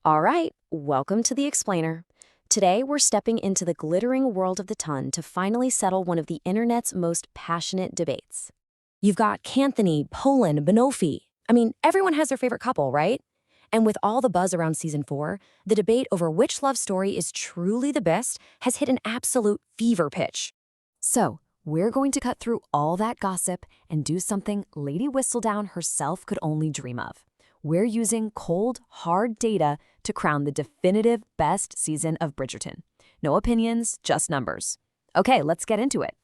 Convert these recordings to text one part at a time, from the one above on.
All right, welcome to the Explainer. Today, we're stepping into the glittering world of the ton to finally settle one of the internet's most passionate debates. You've got Canthony, Poland, Banofi. I mean, everyone has their favorite couple, right? And with all the buzz around season 4, the debate over which love story is truly the best has hit an absolute fever pitch. So, we're going to cut through all that gossip and do something Lady Whistledown herself could only dream of. We're using cold, hard data to crown the definitive best season of Bridgerton. No opinions, just numbers. Okay, let's get into it.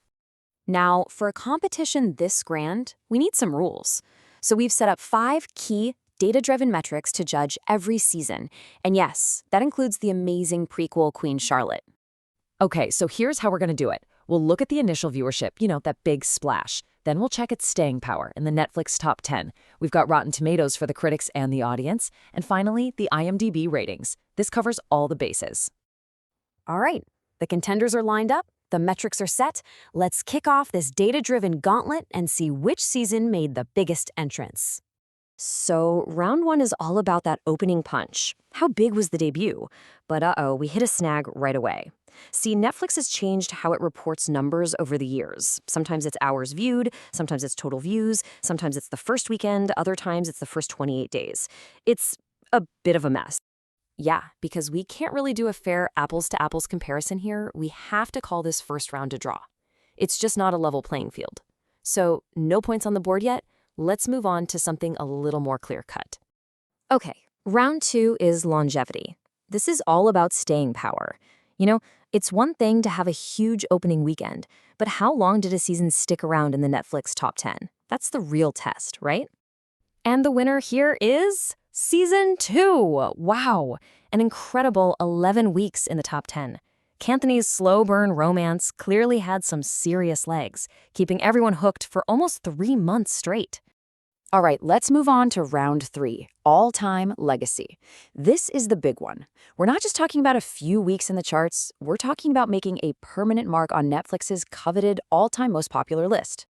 Now, for a competition this grand, we need some rules. So we've set up 5 key data-driven metrics to judge every season. And yes, that includes the amazing prequel Queen Charlotte. Okay, so here's how we're going to do it. We'll look at the initial viewership, that big splash. Then we'll check its staying power in the Netflix top 10. We've got Rotten Tomatoes for the critics and the audience. And finally, the IMDb ratings. This covers all the bases. All right, the contenders are lined up, the metrics are set. Let's kick off this data-driven gauntlet and see which season made the biggest entrance. So, round 1 is all about that opening punch. How big was the debut? But we hit a snag right away. See, Netflix has changed how it reports numbers over the years. Sometimes it's hours viewed, sometimes it's total views, sometimes it's the first weekend, other times it's the first 28 days. It's a bit of a mess. Yeah, because we can't really do a fair apples-to-apples comparison here. We have to call this first round a draw. It's just not a level playing field. So, no points on the board yet. Let's move on to something a little more clear-cut. Okay, round 2 is longevity. This is all about staying power. It's one thing to have a huge opening weekend, but how long did a season stick around in the Netflix top 10? That's the real test, right? And the winner here is Season 2. Wow, an incredible 11 weeks in the top 10. Canthony's slow burn romance clearly had some serious legs, keeping everyone hooked for almost 3 months straight. All right, let's move on to round 3, all-time legacy. This is the big one. We're not just talking about a few weeks in the charts, we're talking about making a permanent mark on Netflix's coveted all-time most popular list.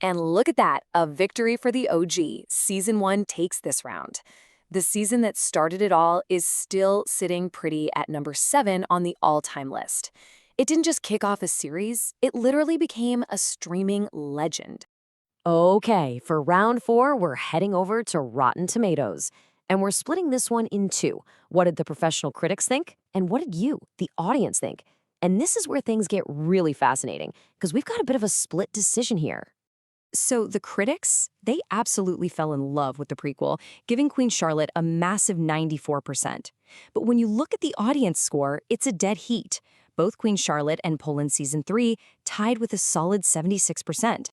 And look at that, a victory for the OG. Season 1 takes this round. The season that started it all is still sitting pretty at number 7 on the all-time list. It didn't just kick off a series, it literally became a streaming legend. Okay, for round 4, we're heading over to Rotten Tomatoes. And we're splitting this one in 2. What did the professional critics think? And what did you, the audience, think? And this is where things get really fascinating, because we've got a bit of a split decision here. So the critics, they absolutely fell in love with the prequel, giving Queen Charlotte a massive 94%. But when you look at the audience score, it's a dead heat. Both Queen Charlotte and Poland Season 3 tied with a solid 76%.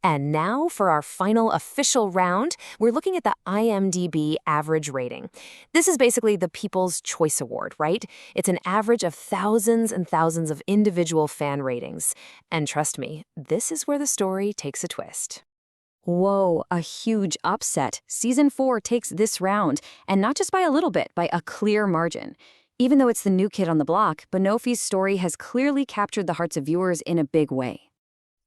And now for our final official round, we're looking at the IMDb average rating. This is basically the People's Choice Award, right? It's an average of thousands and thousands of individual fan ratings. And trust me, this is where the story takes a twist. Whoa, a huge upset. Season 4 takes this round, and not just by a little bit, by a clear margin. Even though it's the new kid on the block, Banofi's story has clearly captured the hearts of viewers in a big way.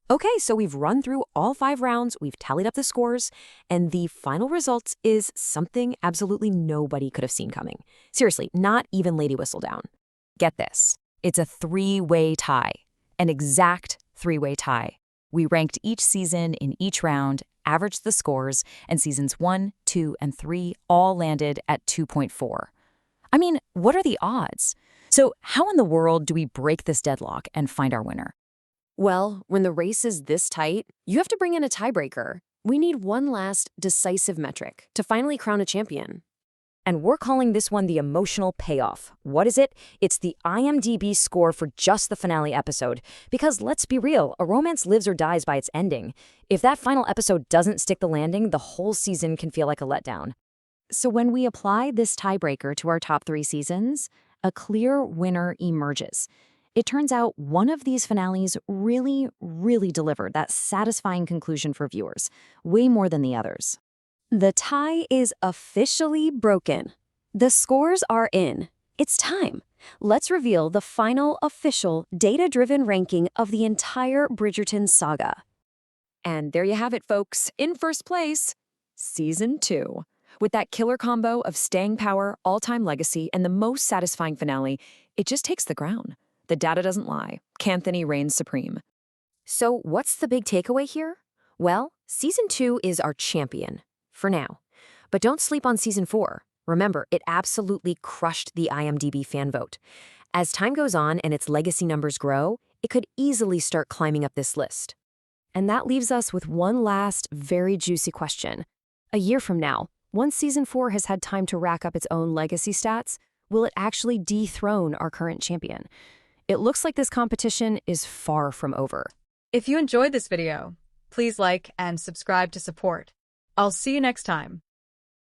Okay, so we've run through all 5 rounds, we've tallied up the scores, and the final results is something absolutely nobody could have seen coming. Seriously, not even Lady Whistledown. Get this, it's a 3-way tie, an exact 3-way tie. We ranked each season in each round, averaged the scores, and seasons 1, 2, and 3 all landed at 2.4. I mean, what are the odds? So how in the world do we break this deadlock and find our winner? Well, when the race is this tight, you have to bring in a tiebreaker. We need one last decisive metric to finally crown a champion. And we're calling this one the emotional payoff. What is it? It's the IMDb score for just the finale episode. Because let's be real, a romance lives or dies by its ending. If that final episode doesn't stick the landing, the whole season can feel like a letdown. So when we apply this tiebreaker to our top 3 seasons, a clear winner emerges. It turns out one of these finales really delivered that satisfying conclusion for viewers, way more than the others. The tie is officially broken. The scores are in. It's time. Let's reveal the final official data-driven ranking of the entire Bridgerton saga. And there you have it, folks. In first place, Season 2. With that killer combo of staying power, all-time legacy, and the most satisfying finale, it just takes the crown. The data doesn't lie. Canthony reigns supreme. So what's the big takeaway here? Well, Season 2 is our champion, for now. But don't sleep on Season 4. Remember, it absolutely crushed the IMDb fan vote. As time goes on and its legacy numbers grow, it could easily start climbing up this list. And that leaves us with one last, very juicy question. A year from now, once Season 4 has had time to rack up its own legacy stats, will it actually dethrone our current champion? It looks like this competition is far from over. If you enjoyed this video, please like and subscribe to support. I'll see you next time.